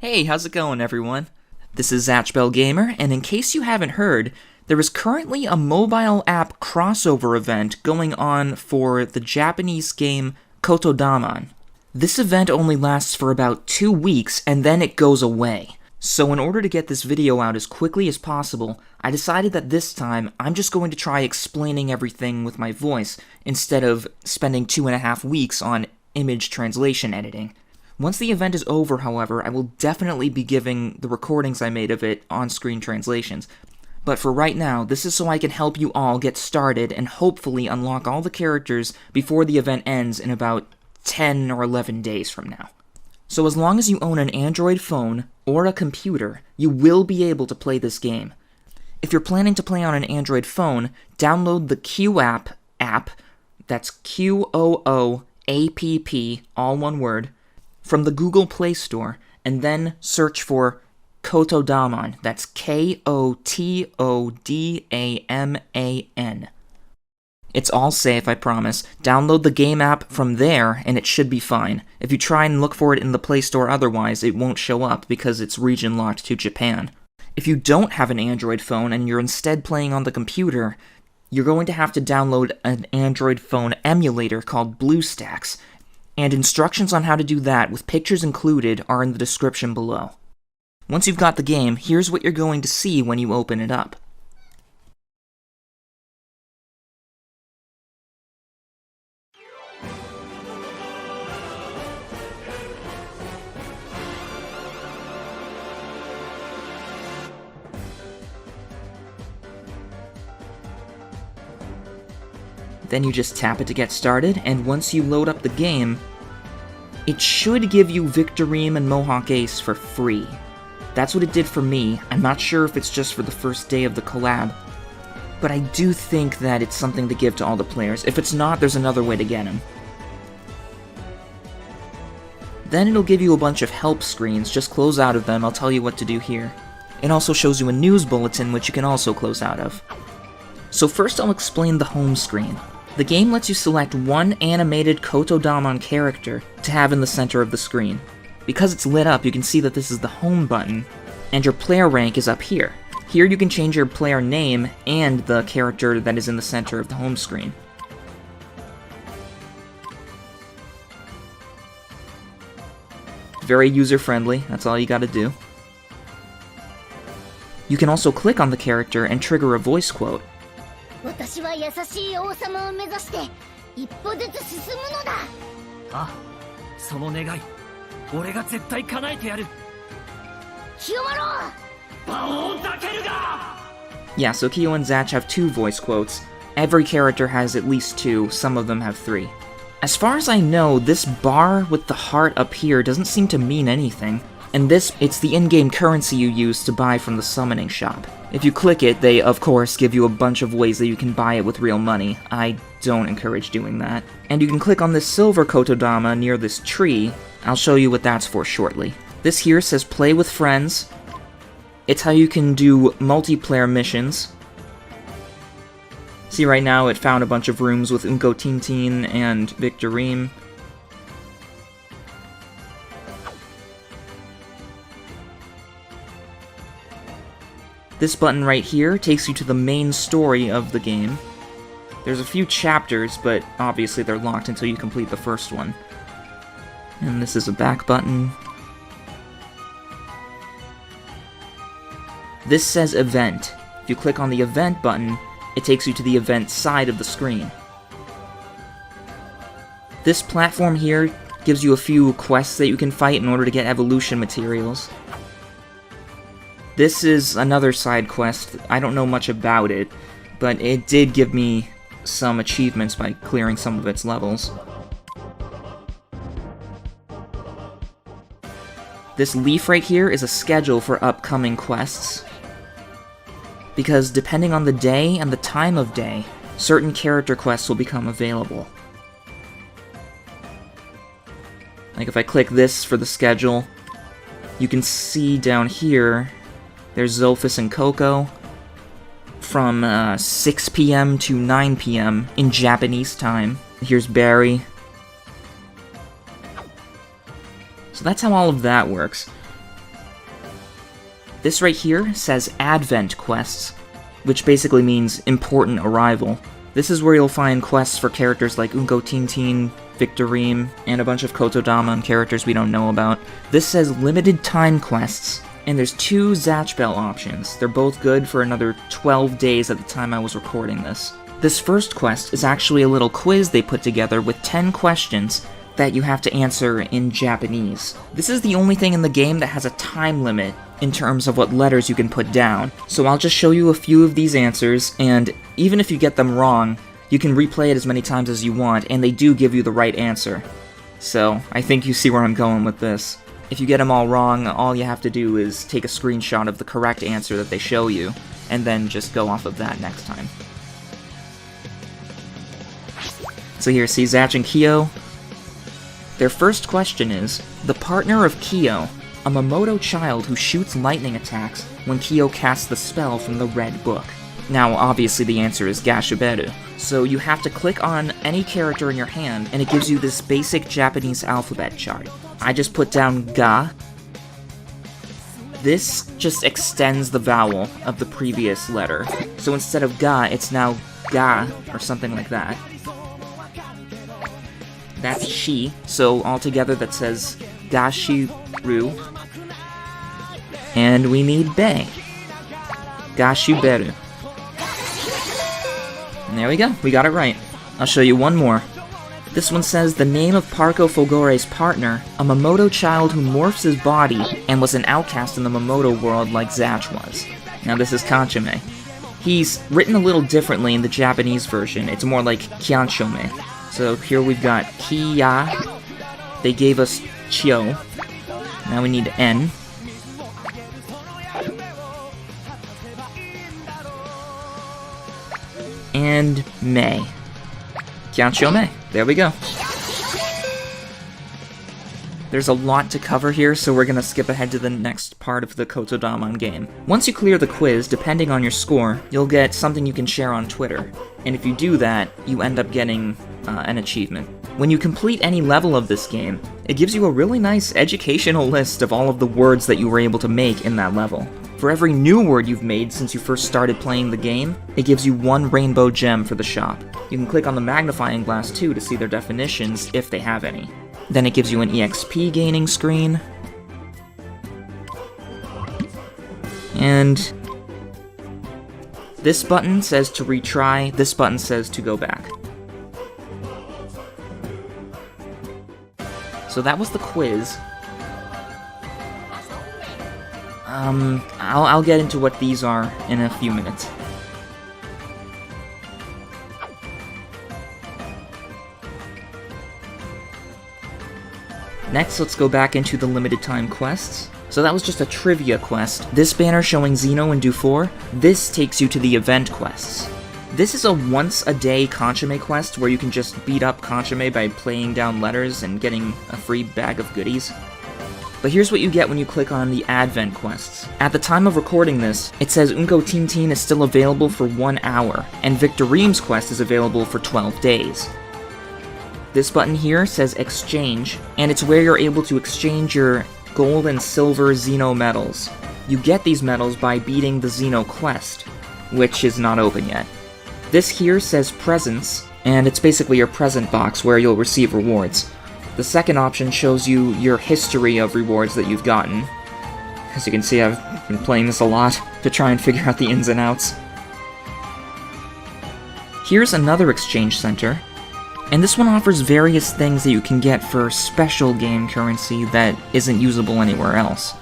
Hey, how's it going, everyone? This is Zatch Bell Gamer, and in case you haven't heard, there is currently a mobile app crossover event going on for the Japanese game KOTODAMAN. This event only lasts for about 2 weeks, and then it goes away. So in order to get this video out as quickly as possible, I decided that this time I'm just going to try explaining everything with my voice, instead of spending 2.5 weeks on image translation editing. Once the event is over, however, I will definitely be giving the recordings I made of it on-screen translations. But for right now, this is so I can help you all get started and hopefully unlock all the characters before the event ends in about 10 or 11 days from now. So as long as you own an Android phone or a computer, you will be able to play this game. If you're planning to play on an Android phone, download the QApp app, that's Q-O-O-A-P-P, all one word, from the Google Play Store, and then search for KOTODAMAN, that's K-O-T-O-D-A-M-A-N. It's all safe, I promise. Download the game app from there, and it should be fine. If you try and look for it in the Play Store otherwise, it won't show up because it's region-locked to Japan. If you don't have an Android phone and you're instead playing on the computer, you're going to have to download an Android phone emulator called BlueStacks, and instructions on how to do that, with pictures included, are in the description below. Once you've got the game, here's what you're going to see when you open it up. Then you just tap it to get started, and once you load up the game, it should give you Victorine and Mohawk Ace for free. That's what it did for me. I'm not sure if it's just for the first day of the collab, but I do think that it's something to give to all the players. If it's not, there's another way to get them. Then it'll give you a bunch of help screens. Just close out of them. I'll tell you what to do here. It also shows you a news bulletin, which you can also close out of. So first I'll explain the home screen. The game lets you select one animated KOTODAMAN character to have in the center of the screen. Because it's lit up, you can see that this is the home button, and your player rank is up here. Here you can change your player name and the character that is in the center of the home screen. Very user-friendly, that's all you gotta do. You can also click on the character and trigger a voice quote. Yeah, so Kyo and Zatch have 2 voice quotes. Every character has at least 2, some of them have 3. As far as I know, this bar with the heart up here doesn't seem to mean anything. And it's the in-game currency you use to buy from the summoning shop. If you click it, they, of course, give you a bunch of ways that you can buy it with real money. I don't encourage doing that. And you can click on this silver Kotodama near this tree. I'll show you what that's for shortly. This here says play with friends. It's how you can do multiplayer missions. See, right now it found a bunch of rooms with Unko Tintin and Victorine. This button right here takes you to the main story of the game. There's a few chapters, but obviously they're locked until you complete the first one. And this is a back button. This says Event. If you click on the Event button, it takes you to the event side of the screen. This platform here gives you a few quests that you can fight in order to get evolution materials. This is another side quest. I don't know much about it, but it did give me some achievements by clearing some of its levels. This leaf right here is a schedule for upcoming quests, because depending on the day and the time of day, certain character quests will become available. Like if I click this for the schedule, you can see down here, there's Zophis and Coco from 6 p.m. to 9 p.m. in Japanese time. Here's Barry. So that's how all of that works. This right here says Advent Quests, which basically means important arrival. This is where you'll find quests for characters like Unko Tintin, Victorine, and a bunch of KOTODAMAN characters we don't know about. This says Limited Time Quests, and there's 2 Zatch Bell options. They're both good for another 12 days at the time I was recording this. This first quest is actually a little quiz they put together with 10 questions that you have to answer in Japanese. This is the only thing in the game that has a time limit in terms of what letters you can put down. So I'll just show you a few of these answers, and even if you get them wrong, you can replay it as many times as you want, and they do give you the right answer. So I think you see where I'm going with this. If you get them all wrong, all you have to do is take a screenshot of the correct answer that they show you, and then just go off of that next time. So here, see Zatch and Kyo. Their first question is, the partner of Kyo, a Mamoto child who shoots lightning attacks when Kyo casts the spell from the red book. Now, obviously the answer is Gashiberu, so you have to click on any character in your hand, and it gives you this basic Japanese alphabet chart. I just put down Ga. This just extends the vowel of the previous letter, so instead of Ga, it's now Ga, or something like that. That's Shi, so altogether that says Gashiru. And we need Be. Gashiberu. And there we go, we got it right. I'll show you one more. This one says the name of Parco Fulgore's partner, a Mamoto child who morphs his body and was an outcast in the Mamoto world like Zatch was. Now this is Kanchame. He's written a little differently in the Japanese version, it's more like Kyanchome. So here we've got Kiya, they gave us Chio, now we need N. And Mei. Kyanchome, there we go. There's a lot to cover here, so we're gonna skip ahead to the next part of the KOTODAMAN game. Once you clear the quiz, depending on your score, you'll get something you can share on Twitter. And if you do that, you end up getting an achievement. When you complete any level of this game, it gives you a really nice educational list of all of the words that you were able to make in that level. For every new word you've made since you first started playing the game, it gives you 1 rainbow gem for the shop. You can click on the magnifying glass too to see their definitions, if they have any. Then it gives you an EXP gaining screen. And this button says to retry, this button says to go back. So that was the quiz. I'll get into what these are in a few minutes. Next, let's go back into the limited time quests. So that was just a trivia quest. This banner showing Zeno and Dufour, this takes you to the event quests. This is a once-a-day Kanchame quest where you can just beat up Kanchame by playing down letters and getting a free bag of goodies. But here's what you get when you click on the Advent quests. At the time of recording this, it says Unko Tintin is still available for 1 hour, and Victorine's quest is available for 12 days. This button here says Exchange, and it's where you're able to exchange your gold and silver Xeno medals. You get these medals by beating the Xeno quest, which is not open yet. This here says Presents, and it's basically your present box where you'll receive rewards. The second option shows you your history of rewards that you've gotten. As you can see, I've been playing this a lot to try and figure out the ins and outs. Here's another exchange center, and this one offers various things that you can get for special game currency that isn't usable anywhere else.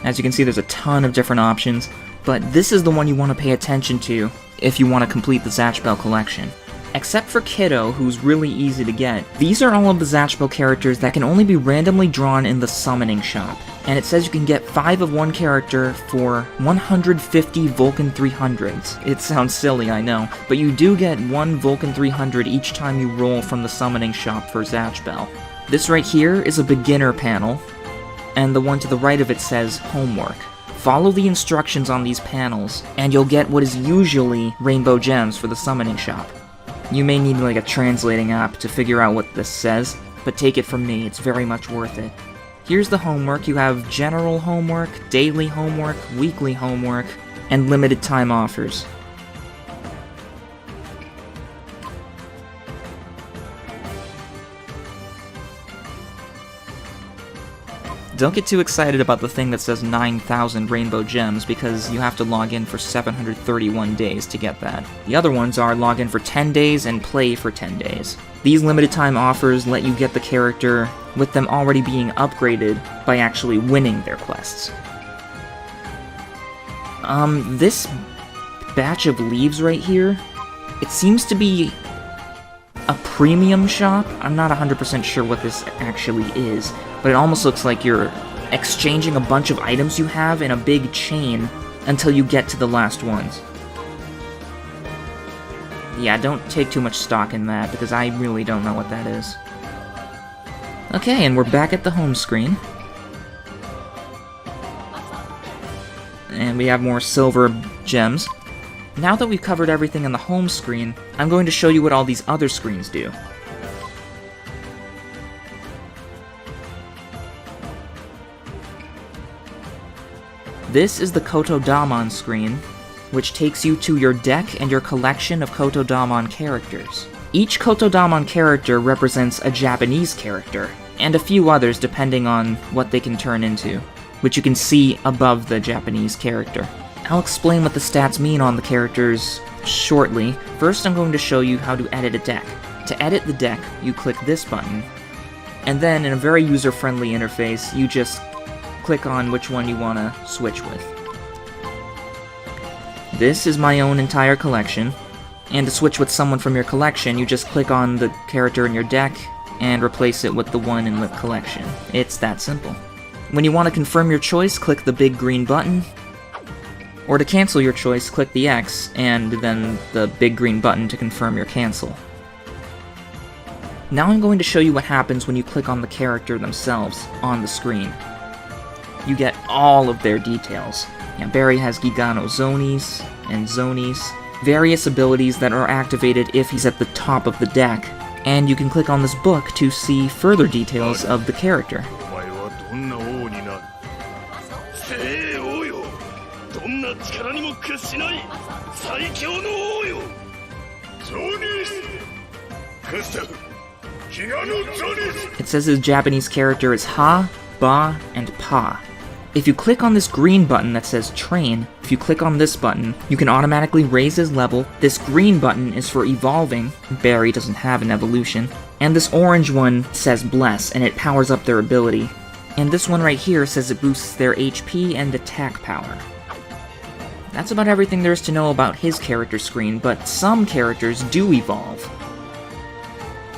As you can see, there's a ton of different options, but this is the one you want to pay attention to if you want to complete the Zatch Bell collection. Except for Kiddo, who's really easy to get, these are all of the Zatch Bell characters that can only be randomly drawn in the summoning shop. And it says you can get 5 of one character for 150 Vulcan 300s. It sounds silly, I know, but you do get 1 Vulcan 300 each time you roll from the summoning shop for Zatch Bell. This right here is a beginner panel, and the one to the right of it says Homework. Follow the instructions on these panels, and you'll get what is usually rainbow gems for the summoning shop. You may need like a translating app to figure out what this says, but take it from me, it's very much worth it. Here's the homework. You have general homework, daily homework, weekly homework, and limited time offers. Don't get too excited about the thing that says 9,000 rainbow gems, because you have to log in for 731 days to get that. The other ones are log in for 10 days and play for 10 days. These limited time offers let you get the character with them already being upgraded by actually winning their quests. This batch of leaves right here, it seems to be a premium shop. I'm not 100% sure what this actually is, but it almost looks like you're exchanging a bunch of items you have in a big chain until you get to the last ones. Yeah, don't take too much stock in that, because I really don't know what that is. Okay, and we're back at the home screen. And we have more silver gems. Now that we've covered everything on the home screen, I'm going to show you what all these other screens do. This is the KOTODAMAN screen, which takes you to your deck and your collection of KOTODAMAN characters. Each KOTODAMAN character represents a Japanese character, and a few others depending on what they can turn into, which you can see above the Japanese character. I'll explain what the stats mean on the characters shortly. First, I'm going to show you how to edit a deck. To edit the deck, you click this button, and then in a very user-friendly interface, you just click on which one you want to switch with. This is my own entire collection, and to switch with someone from your collection, you just click on the character in your deck and replace it with the one in the collection. It's that simple. When you want to confirm your choice, click the big green button, or to cancel your choice, click the X, and then the big green button to confirm your cancel. Now I'm going to show you what happens when you click on the character themselves on the screen. You get all of their details. Yeah, Barry has Gigano Zonies and Zonies, various abilities that are activated if he's at the top of the deck, and you can click on this book to see further details of the character. It says his Japanese character is Ha, Ba, and Pa. If you click on this green button that says Train, if you click on this button, you can automatically raise his level. This green button is for evolving. Barry doesn't have an evolution. And this orange one says Bless, and it powers up their ability. And this one right here says it boosts their HP and attack power. That's about everything there is to know about his character screen, but some characters do evolve.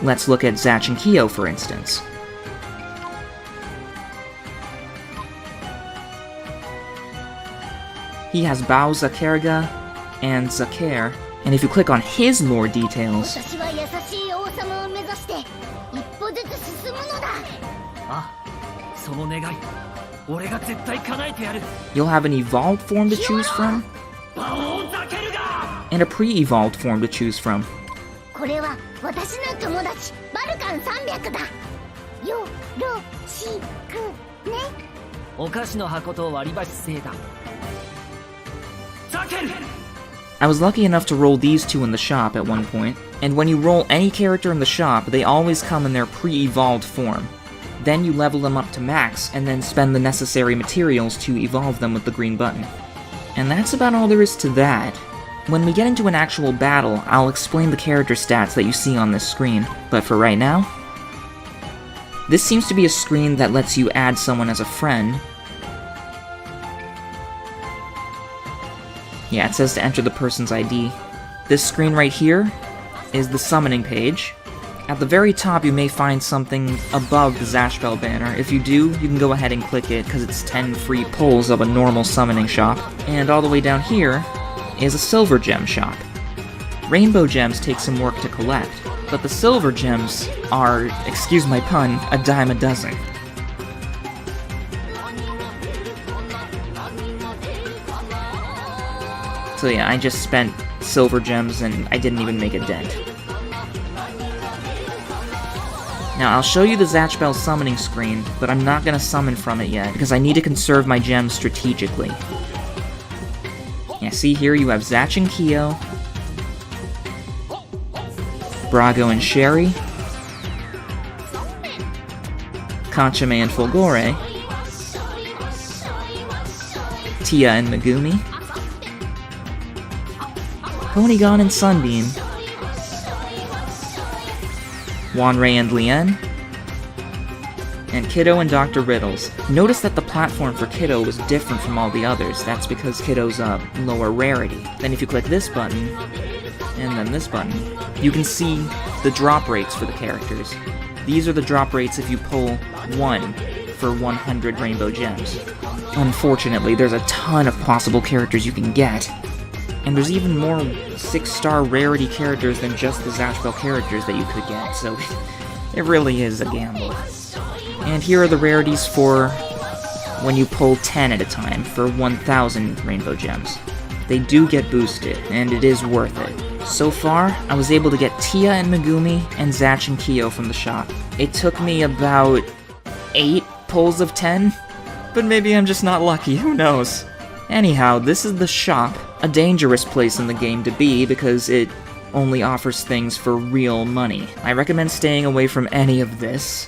Let's look at Zatch and Kyo, for instance. He has Bao Zakerga and Zaker, and if you click on his lore details, you'll have an evolved form to choose from, and a pre-evolved form to choose from. I was lucky enough to roll these two in the shop at one point, and when you roll any character in the shop, they always come in their pre-evolved form. Then you level them up to max, and then spend the necessary materials to evolve them with the green button. And that's about all there is to that. When we get into an actual battle, I'll explain the character stats that you see on this screen, but for right now, this seems to be a screen that lets you add someone as a friend. Yeah, it says to enter the person's ID. This screen right here is the summoning page. At the very top, you may find something above the Zatch Bell banner. If you do, you can go ahead and click it, because it's 10 free pulls of a normal summoning shop. And all the way down here is a silver gem shop. Rainbow gems take some work to collect, but the silver gems are, excuse my pun, a dime a dozen. So yeah, I just spent silver gems and I didn't even make a dent. Now, I'll show you the Zatch Bell summoning screen, but I'm not going to summon from it yet, because I need to conserve my gems strategically. Yeah, see here you have Zatch and Kyo, Brago and Sherry, Kanchame and Fulgore, Tia and Megumi, Ponygon and Sunbeam, Wanrei and Lien, and Kiddo and Dr. Riddles. Notice that the platform for Kiddo was different from all the others. That's because Kiddo's lower rarity. Then if you click this button, and then this button, you can see the drop rates for the characters. These are the drop rates if you pull 1 for 100 rainbow gems. Unfortunately, there's a ton of possible characters you can get, and there's even more 6-star rarity characters than just the Zatch Bell characters that you could get, so it really is a gamble. And here are the rarities for when you pull 10 at a time for 1,000 rainbow gems. They do get boosted, and it is worth it. So far, I was able to get Tia and Megumi and Zatch and Kyo from the shop. It took me about 8 pulls of 10, but maybe I'm just not lucky, who knows? Anyhow, this is the shop, a dangerous place in the game to be because it only offers things for real money. I recommend staying away from any of this.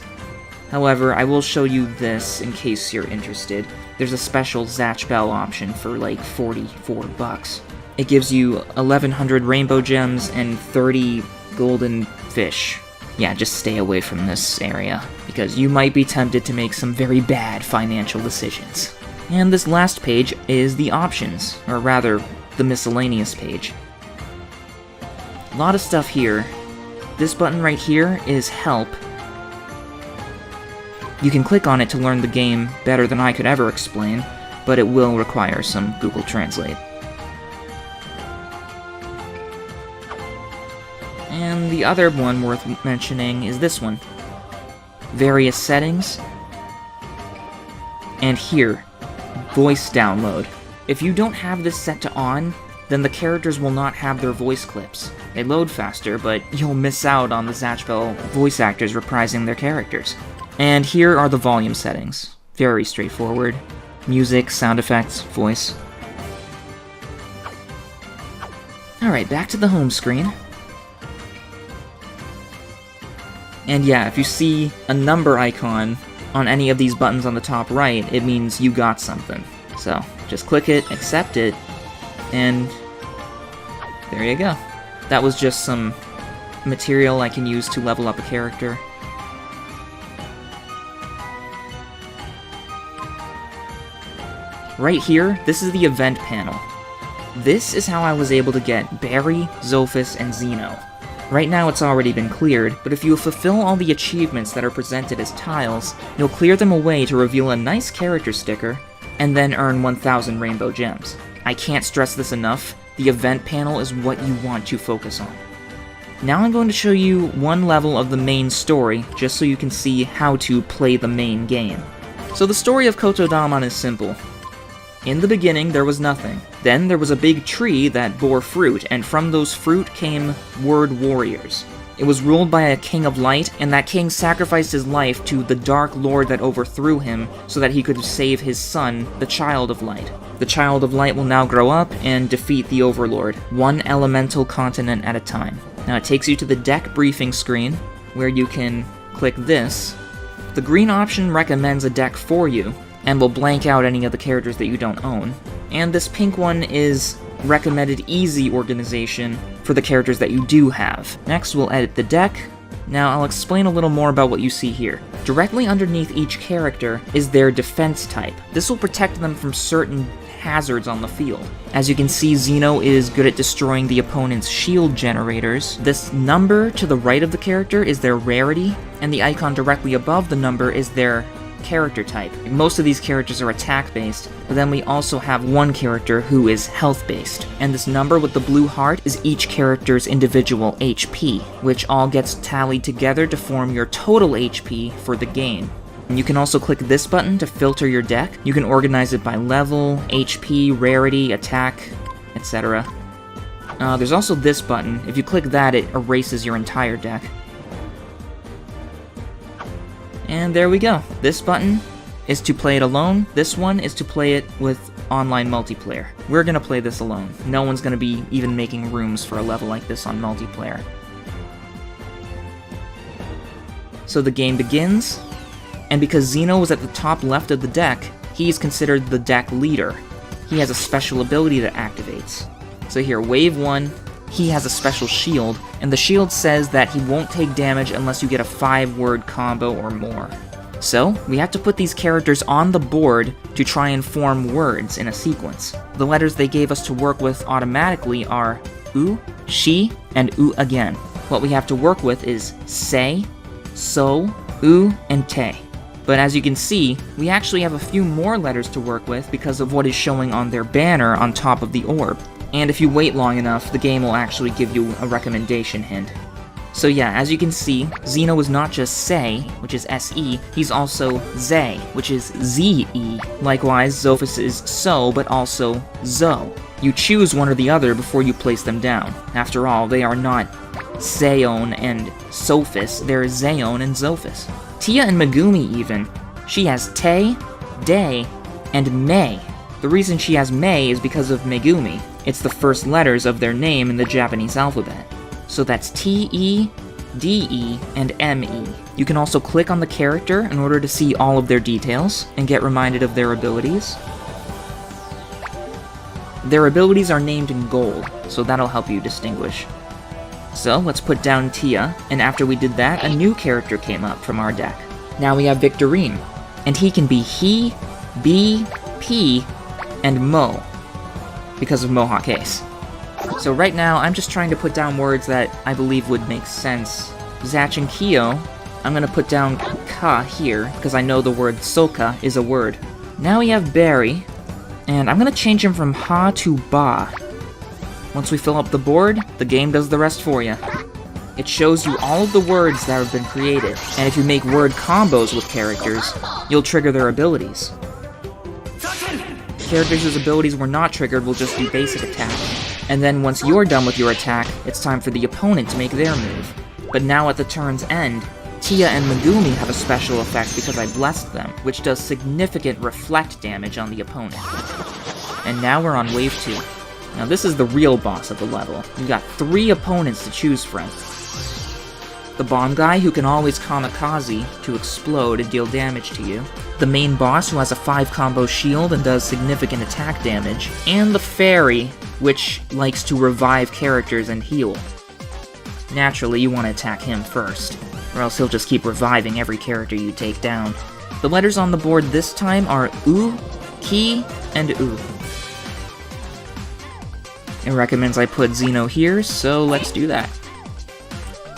However, I will show you this in case you're interested. There's a special Zatch Bell option for like 44 bucks. It gives you 1,100 rainbow gems and 30 golden fish. Yeah, just stay away from this area, because you might be tempted to make some very bad financial decisions. And this last page is the options, or rather, the miscellaneous page. A lot of stuff here. This button right here is Help. You can click on it to learn the game better than I could ever explain, but it will require some Google Translate. And the other one worth mentioning is this one. Various settings. And here, voice download. If you don't have this set to on, then the characters will not have their voice clips. They load faster, but you'll miss out on the Zatch Bell voice actors reprising their characters. And here are the volume settings. Very straightforward. Music, sound effects, voice. Alright, back to the home screen. And yeah, if you see a number icon on any of these buttons on the top right, it means you got something. So, just click it, accept it, and there you go. That was just some material I can use to level up a character. Right here, this is the event panel. This is how I was able to get Barry, Zophis, and Xeno. Right now it's already been cleared, but if you fulfill all the achievements that are presented as tiles, you'll clear them away to reveal a nice character sticker, and then earn 1,000 rainbow gems. I can't stress this enough, the event panel is what you want to focus on. Now I'm going to show you one level of the main story, just so you can see how to play the main game. So the story of KOTODAMAN is simple. In the beginning, there was nothing. Then there was a big tree that bore fruit, and from those fruit came word warriors. It was ruled by a king of light, and that king sacrificed his life to the dark lord that overthrew him so that he could save his son, the child of light. The child of light will now grow up and defeat the overlord, one elemental continent at a time. Now it takes you to the deck briefing screen, where you can click this. The green option recommends a deck for you, and will blank out any of the characters that you don't own. And this pink one is recommended easy organization for the characters that you do have. Next, we'll edit the deck. Now, I'll explain a little more about what you see here. Directly underneath each character is their defense type. This will protect them from certain hazards on the field. As you can see, Xeno is good at destroying the opponent's shield generators. This number to the right of the character is their rarity, and the icon directly above the number is their character type. Most of these characters are attack-based, but then we also have one character who is health-based. And this number with the blue heart is each character's individual HP, which all gets tallied together to form your total HP for the game. And you can also click this button to filter your deck. You can organize it by level, HP, rarity, attack, etc. There's also this button. If you click that, it erases your entire deck. And there we go. This button is to play it alone. This one is to play it with online multiplayer. We're gonna play this alone. No one's gonna be even making rooms for a level like this on multiplayer. So the game begins, and because Zeno was at the top left of the deck, he's considered the deck leader. He has a special ability that activates. So here, wave 1, he has a special shield, and the shield says that he won't take damage unless you get a 5-word combo or more. So, we have to put these characters on the board to try and form words in a sequence. The letters they gave us to work with automatically are U, she, and U again. What we have to work with is say, so, U, and te. But as you can see, we actually have a few more letters to work with because of what is showing on their banner on top of the orb. And if you wait long enough, the game will actually give you a recommendation hint. So yeah, as you can see, Zeno is not just say, which is S-E, he's also ze, which is Z-E. Likewise, Zophis is so, but also zo. You choose one or the other before you place them down. After all, they are not Seon and Sophis, they're Zeon and Zophis. Tia and Megumi even. She has te, de, and me. The reason she has me is because of Megumi. It's the first letters of their name in the Japanese alphabet. So that's T-E, D-E, and M-E. You can also click on the character in order to see all of their details and get reminded of their abilities. Their abilities are named in gold, so that'll help you distinguish. So let's put down Tia, and after we did that, a new character came up from our deck. Now we have Victorine, and he can be he, B, P, and Mo, because of Mohawk Ace. So right now, I'm just trying to put down words that I believe would make sense. Zatch and Kyo, I'm gonna put down ka here, because I know the word soka is a word. Now we have Barry, and I'm gonna change him from ha to ba. Once we fill up the board, the game does the rest for you. It shows you all of the words that have been created, and if you make word combos with characters, you'll trigger their abilities. Characters whose abilities were not triggered will just do basic attack. And then once you're done with your attack, it's time for the opponent to make their move. But now at the turn's end, Tia and Megumi have a special effect because I blessed them, which does significant reflect damage on the opponent. And now we're on wave 2. Now this is the real boss of the level. You've got 3 opponents to choose from. The bomb guy who can always kamikaze to explode and deal damage to you, the main boss who has a 5-combo shield and does significant attack damage, and the fairy, which likes to revive characters and heal. Naturally, you want to attack him first, or else he'll just keep reviving every character you take down. The letters on the board this time are U, Ki, and U. It recommends I put Zeno here, so let's do that.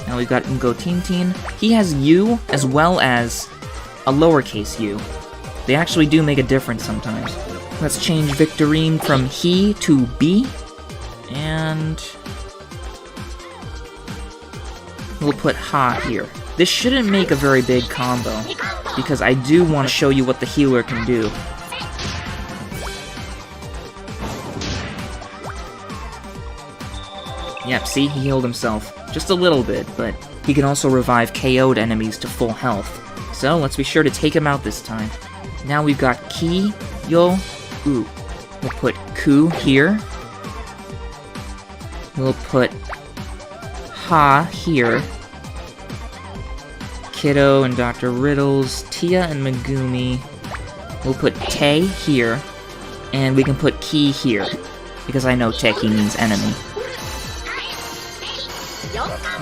Now we've got Ngo Tintin. He has U as well as a lowercase u. They actually do make a difference sometimes. Let's change Victorine from he to B, and we'll put ha here. This shouldn't make a very big combo, because I do want to show you what the healer can do. Yep, see? He healed himself. Just a little bit, but he can also revive KO'd enemies to full health. So let's be sure to take him out this time. Now we've got Ki, Yo, U. We'll put Ku here. We'll put Ha here. Kiddo and Dr. Riddles, Tia and Megumi. We'll put Te here. And we can put Ki here, because I know Teki means enemy.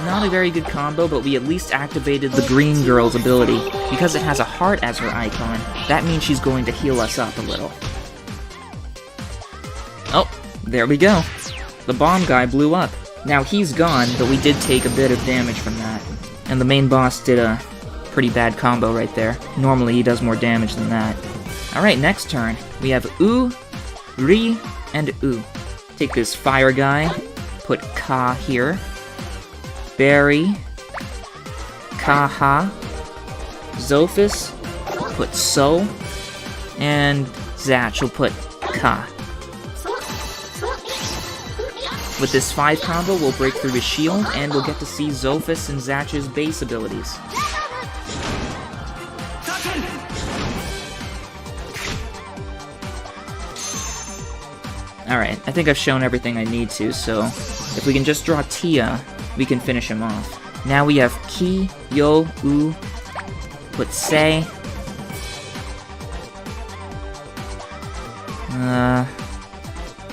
Not a very good combo, but we at least activated the green girl's ability. Because it has a heart as her icon, that means she's going to heal us up a little. Oh, there we go. The bomb guy blew up. Now he's gone, but we did take a bit of damage from that. And the main boss did a pretty bad combo right there. Normally he does more damage than that. Alright, next turn. We have U, Ri, and U. Take this fire guy, put Ka here. Barry, Kaha, Zophis, put So, and Zatch will put Ka. With this 5 combo, we'll break through his shield, and we'll get to see Zophis and Zatch's base abilities. Alright, I think I've shown everything I need to, so if we can just draw Tia, we can finish him off. Now we have Ki, Yo, U, put Se.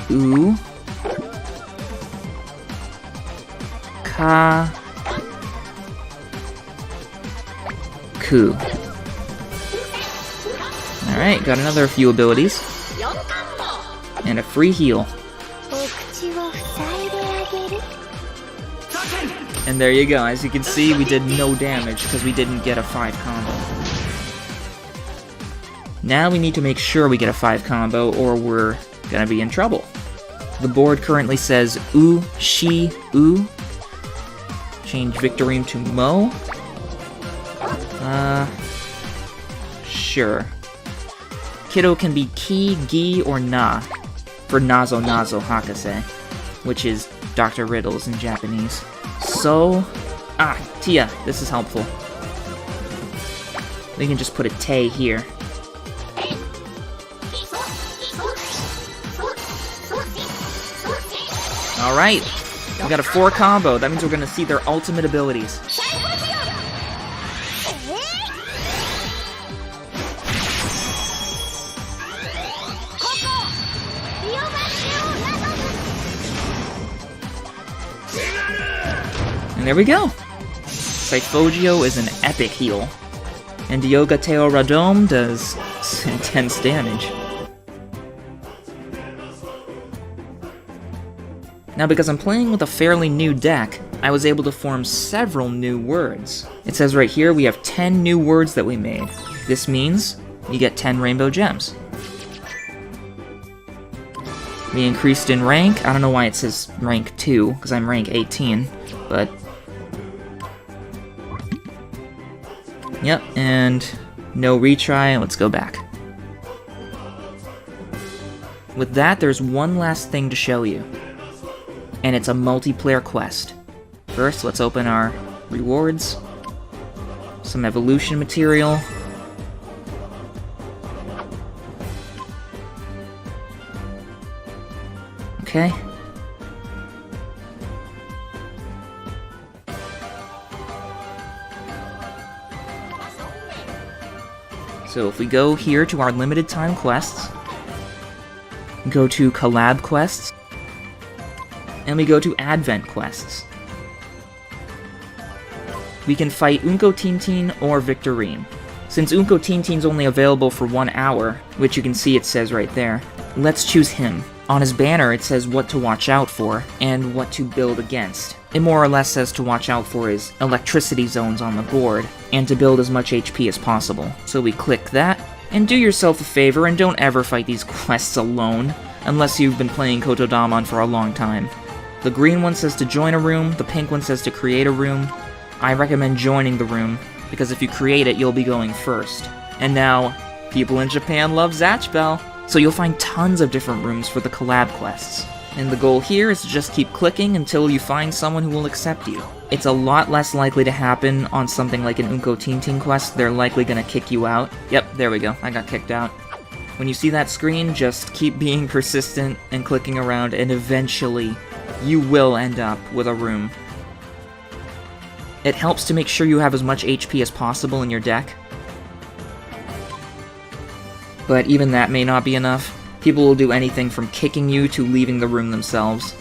U. Ka. Ku. Alright, got another few abilities. And a free heal. And there you go, as you can see, we did no damage because we didn't get a 5 combo. Now we need to make sure we get a 5 combo or we're gonna be in trouble. The board currently says U, Shi, U. Change Victorine to Mo. Sure. Kiddo can be Ki, Gi, or Na for Nazo Nazo Hakase, which is Dr. Riddles in Japanese. So, Tia, this is helpful. We can just put a Te here. Alright, we got a 4 combo. That means we're gonna see their ultimate abilities. And there we go! Cyphogio is an epic heal. And Yoga Teo Radome does intense damage. Now because I'm playing with a fairly new deck, I was able to form several new words. It says right here we have 10 new words that we made. This means you get 10 rainbow gems. We increased in rank. I don't know why it says rank 2, because I'm rank 18, but... Yep, and no retry. Let's go back. With that, there's one last thing to show you. And it's a multiplayer quest. First, let's open our rewards. Some evolution material. Okay. So if we go here to our limited time quests, go to Collab quests, and we go to Advent quests. We can fight Unko Tintin or Victorine. Since Unko Tintin's only available for 1 hour, which you can see it says right there, let's choose him. On his banner it says what to watch out for, and what to build against. It more or less says to watch out for his electricity zones on the board, and to build as much HP as possible. So we click that, and do yourself a favor and don't ever fight these quests alone, unless you've been playing KOTODAMAN for a long time. The green one says to join a room, the pink one says to create a room. I recommend joining the room, because if you create it, you'll be going first. And now, people in Japan love Zatch Bell, so you'll find tons of different rooms for the collab quests. And the goal here is to just keep clicking until you find someone who will accept you. It's a lot less likely to happen on something like an Unko Tintin quest. They're likely gonna kick you out. Yep, there we go, I got kicked out. When you see that screen, just keep being persistent and clicking around, and eventually, you will end up with a room. It helps to make sure you have as much HP as possible in your deck. But even that may not be enough. People will do anything from kicking you to leaving the room themselves.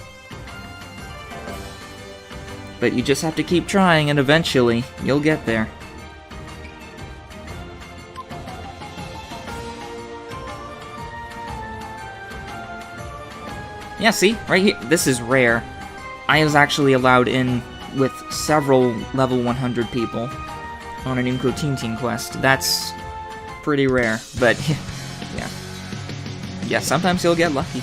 But you just have to keep trying, and eventually, you'll get there. Yeah, see? Right here. This is rare. I was actually allowed in with several level 100 people on an Unko Tintin quest. That's pretty rare, but yeah. Yeah, sometimes you'll get lucky.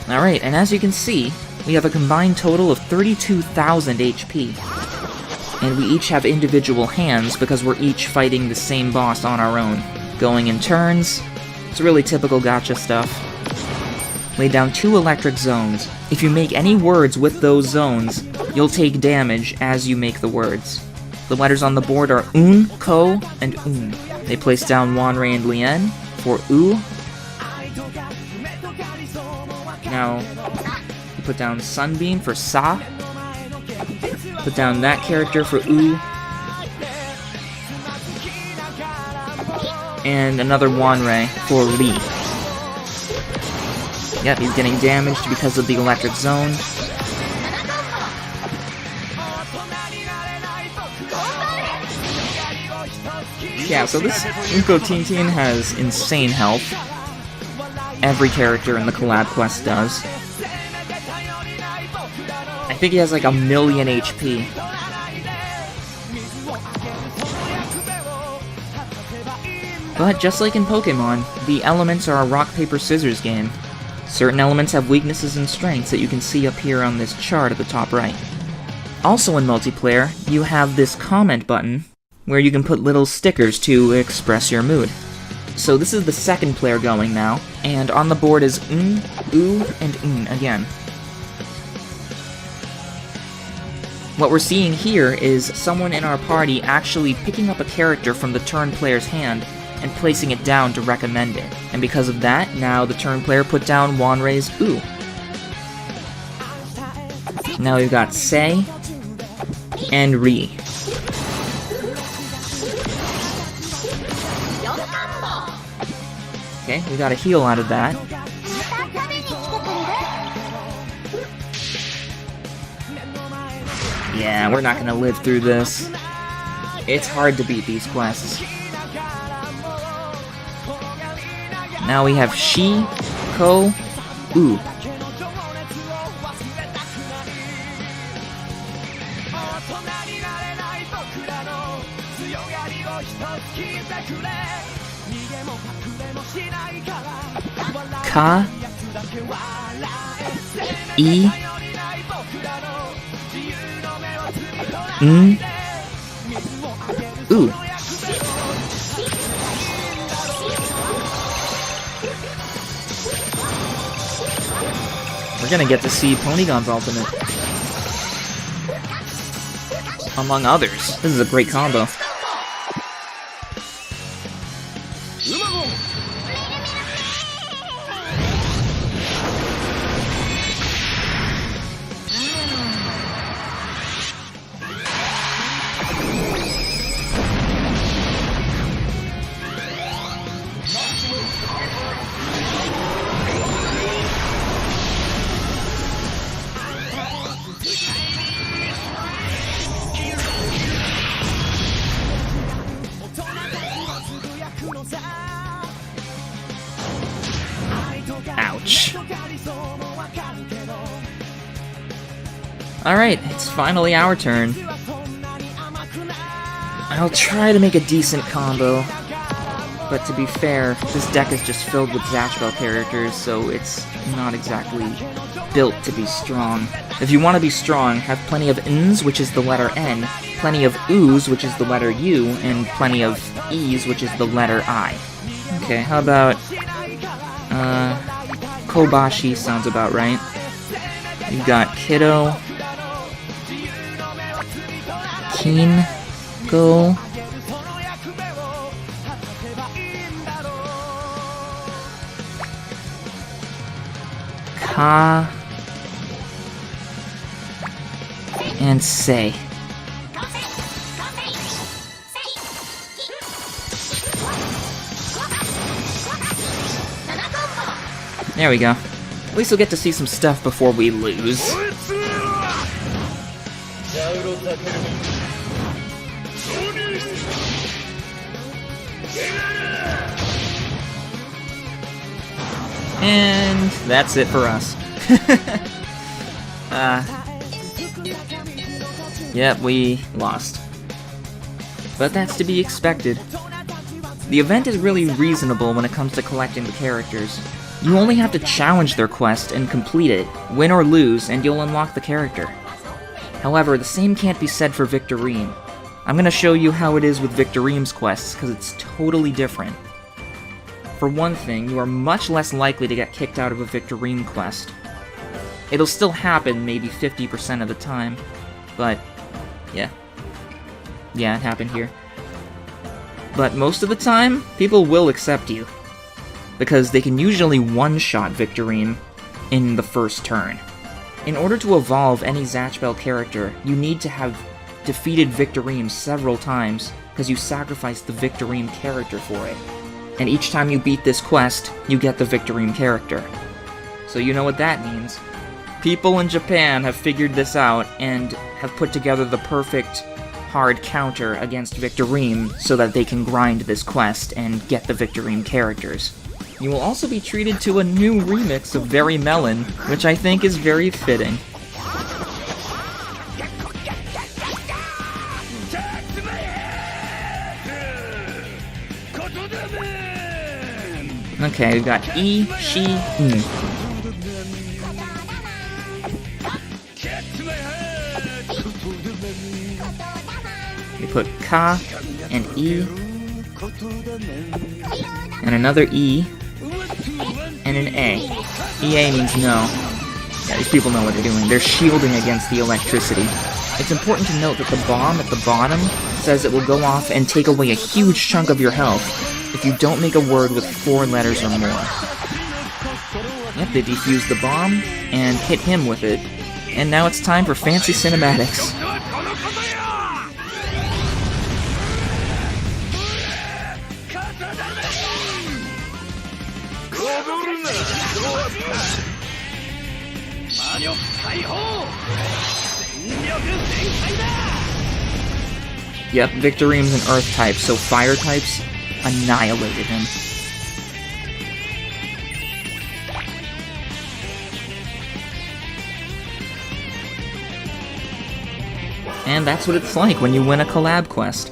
Alright, and as you can see, we have a combined total of 32,000 HP. And we each have individual hands because we're each fighting the same boss on our own. Going in turns. It's really typical gacha stuff. Lay down 2 electric zones. If you make any words with those zones, you'll take damage as you make the words. The letters on the board are Un, Ko, and Un. They place down Wanrei and Lien for U. now you put down Sunbeam for Sa. Put down that character for U. And another Wanrei for Lee. Yep, he's getting damaged because of the electric zone. Yeah, so this Unko Tintin has insane health. Every character in the collab quest does. I think he has like 1,000,000 HP. But just like in Pokemon, the elements are a rock, paper, scissors game. Certain elements have weaknesses and strengths that you can see up here on this chart at the top right. Also in multiplayer, you have this comment button, where you can put little stickers to express your mood. So this is the second player going now, and on the board is U, and again. What we're seeing here is someone in our party actually picking up a character from the turn player's hand and placing it down to recommend it. And because of that, now the turn player put down Wanrei's U. Now we've got Sei and Ri. Okay, we got a heal out of that. Yeah, we're not gonna live through this. It's hard to beat these quests. Now we have Shi, Ko, U. Ka, I, N, U. We're gonna get to see Ponygon's ultimate. Among others. This is a great combo. Ouch. Alright, it's finally our turn. I'll try to make a decent combo, but to be fair, this deck is just filled with Zatch Bell characters, so it's not exactly built to be strong. If you want to be strong, have plenty of Ns, which is the letter N, plenty of U's, which is the letter U, and plenty of E's, which is the letter I. Okay, how about... Kobashi sounds about right. You've got Kiddo, Keen, Go, Ka, and Sei. There we go. At least we'll get to see some stuff before we lose. And that's it for us. Yep, we lost. But that's to be expected. The event is really reasonable when it comes to collecting the characters. You only have to challenge their quest and complete it, win or lose, and you'll unlock the character. However, the same can't be said for Victorine. I'm gonna show you how it is with Victorine's quests, because it's totally different. For one thing, you are much less likely to get kicked out of a Victorine quest. It'll still happen maybe 50% of the time, but yeah. Yeah, it happened here. But most of the time, people will accept you, because they can usually one-shot Victorine, in the first turn. In order to evolve any Zatch Bell character, you need to have defeated Victorine several times, because you sacrificed the Victorine character for it. And each time you beat this quest, you get the Victorine character. So you know what that means. People in Japan have figured this out and have put together the perfect hard counter against Victorine so that they can grind this quest and get the Victorine characters. You will also be treated to a new remix of Very Melon, which I think is very fitting. Okay, we've got E, She, N. We put Ka and E, and another E, and an A. EA means no. Yeah, these people know what they're doing. They're shielding against the electricity. It's important to note that the bomb at the bottom says it will go off and take away a huge chunk of your health if you don't make a word with 4 letters or more. Yep, they defused the bomb and hit him with it. And now it's time for fancy cinematics. Yep, Victorine's an Earth type, so fire types annihilated him. And that's what it's like when you win a collab quest.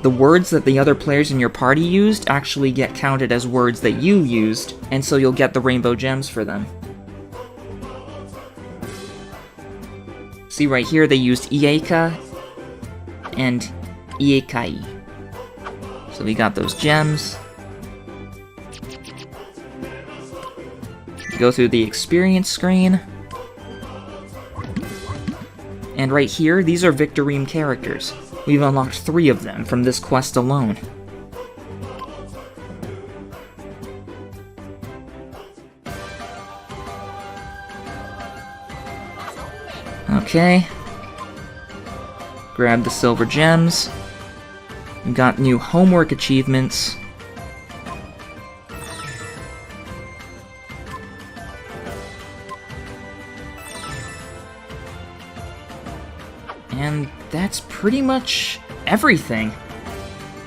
The words that the other players in your party used actually get counted as words that you used, and so you'll get the rainbow gems for them. See right here, they used Ieka and Iekai. So we got those gems. Go through the experience screen. And right here, these are Victorine characters. We've unlocked 3 of them from this quest alone. Okay. Grab the silver gems. We've got new homework achievements. And that's pretty much everything.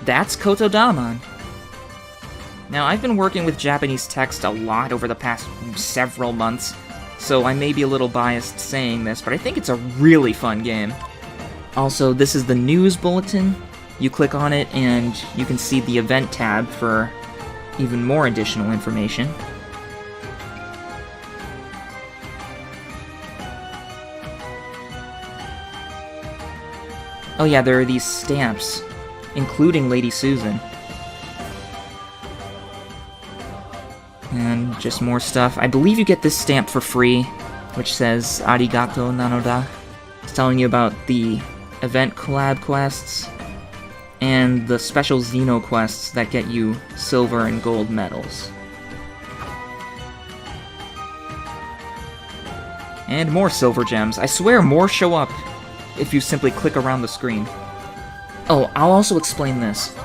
That's KOTODAMAN. Now, I've been working with Japanese text a lot over the past several months, so I may be a little biased saying this, but I think it's a really fun game. Also, this is the news bulletin. You click on it and you can see the event tab for even more additional information. Oh yeah, there are these stamps, including Lady Susan. And just more stuff. I believe you get this stamp for free, which says Arigato Nanoda. It's telling you about the event collab quests, and the special Xeno quests that get you silver and gold medals. And more silver gems. I swear more show up if you simply click around the screen. Oh, I'll also explain this.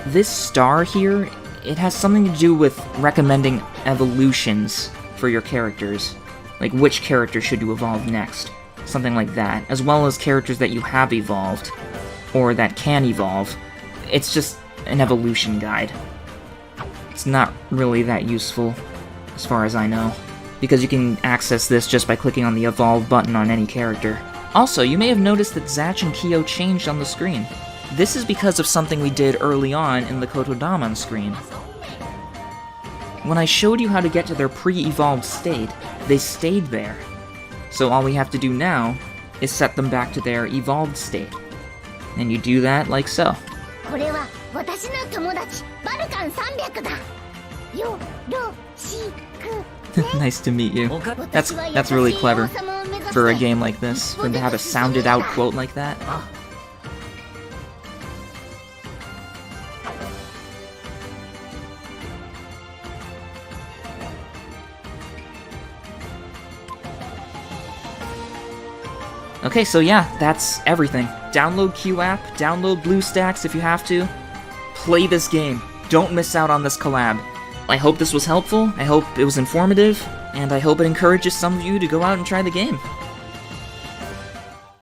This star here, it has something to do with recommending evolutions for your characters. Like, which character should you evolve next? Something like that. As well as characters that you have evolved, or that can evolve. It's just an evolution guide. It's not really that useful, as far as I know, because you can access this just by clicking on the Evolve button on any character. Also, you may have noticed that Zatch and Kyo changed on the screen. This is because of something we did early on in the KOTODAMAN screen. When I showed you how to get to their pre-evolved state, they stayed there. So all we have to do now is set them back to their evolved state. And you do that like so. Nice to meet you. That's really clever for a game like this, for them to have a sounded out quote like that. Okay, so yeah, that's everything. Download Q app, download BlueStacks if you have to. Play this game. Don't miss out on this collab. I hope this was helpful, I hope it was informative, and I hope it encourages some of you to go out and try the game.